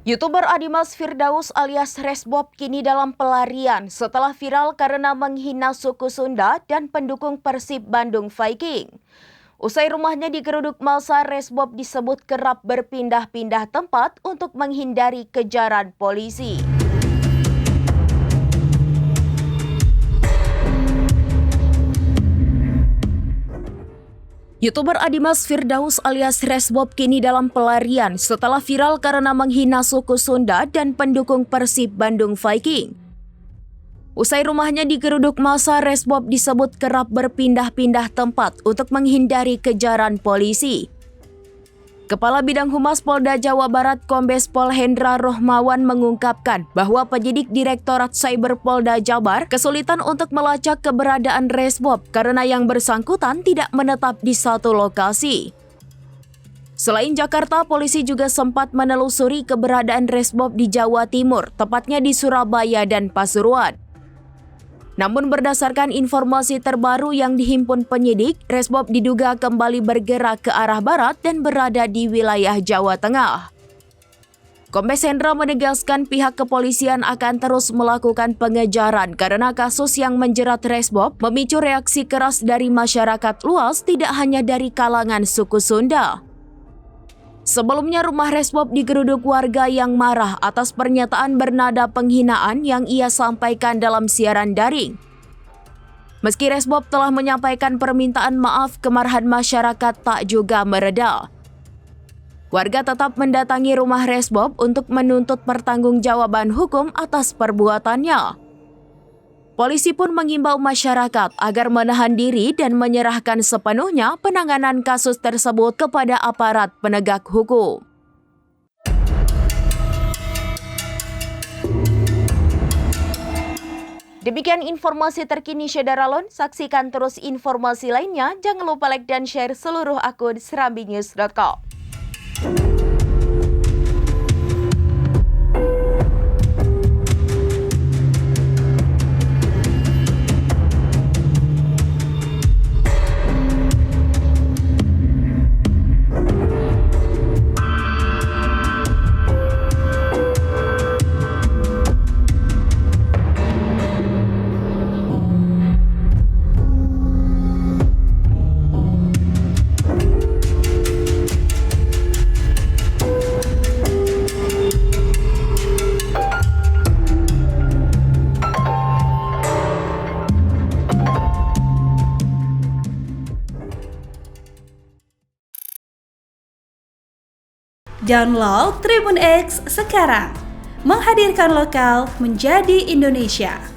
YouTuber Adimas Firdaus alias Resbob kini dalam pelarian setelah viral karena menghina suku Sunda dan pendukung Persib Bandung Viking. Usai rumahnya digeruduk massa, Resbob disebut kerap berpindah-pindah tempat untuk menghindari kejaran polisi. YouTuber Adimas Firdaus alias Resbob kini dalam pelarian setelah viral karena menghina suku Sunda dan pendukung Persib Bandung Viking. Usai rumahnya digeruduk massa, Resbob disebut kerap berpindah-pindah tempat untuk menghindari kejaran polisi. Kepala Bidang Humas Polda Jawa Barat Kombes Pol Hendra Rohmawan mengungkapkan bahwa penyidik Direktorat Cyber Polda Jabar kesulitan untuk melacak keberadaan Resbob karena yang bersangkutan tidak menetap di satu lokasi. Selain Jakarta, polisi juga sempat menelusuri keberadaan Resbob di Jawa Timur, tepatnya di Surabaya dan Pasuruan. Namun berdasarkan informasi terbaru yang dihimpun penyidik, Resbob diduga kembali bergerak ke arah barat dan berada di wilayah Jawa Tengah. Kombes Hendra menegaskan pihak kepolisian akan terus melakukan pengejaran karena kasus yang menjerat Resbob memicu reaksi keras dari masyarakat luas, tidak hanya dari kalangan suku Sunda. Sebelumnya rumah Resbob digeruduk warga yang marah atas pernyataan bernada penghinaan yang ia sampaikan dalam siaran daring. Meski Resbob telah menyampaikan permintaan maaf, kemarahan masyarakat tak juga mereda. Warga tetap mendatangi rumah Resbob untuk menuntut pertanggungjawaban hukum atas perbuatannya. Polisi pun mengimbau masyarakat agar menahan diri dan menyerahkan sepenuhnya penanganan kasus tersebut kepada aparat penegak hukum. Demikian informasi terkini Syederalon. Saksikan terus informasi lainnya. Jangan lupa like dan share seluruh akun serambinews.com. Download Tribun X sekarang, menghadirkan lokal menjadi Indonesia.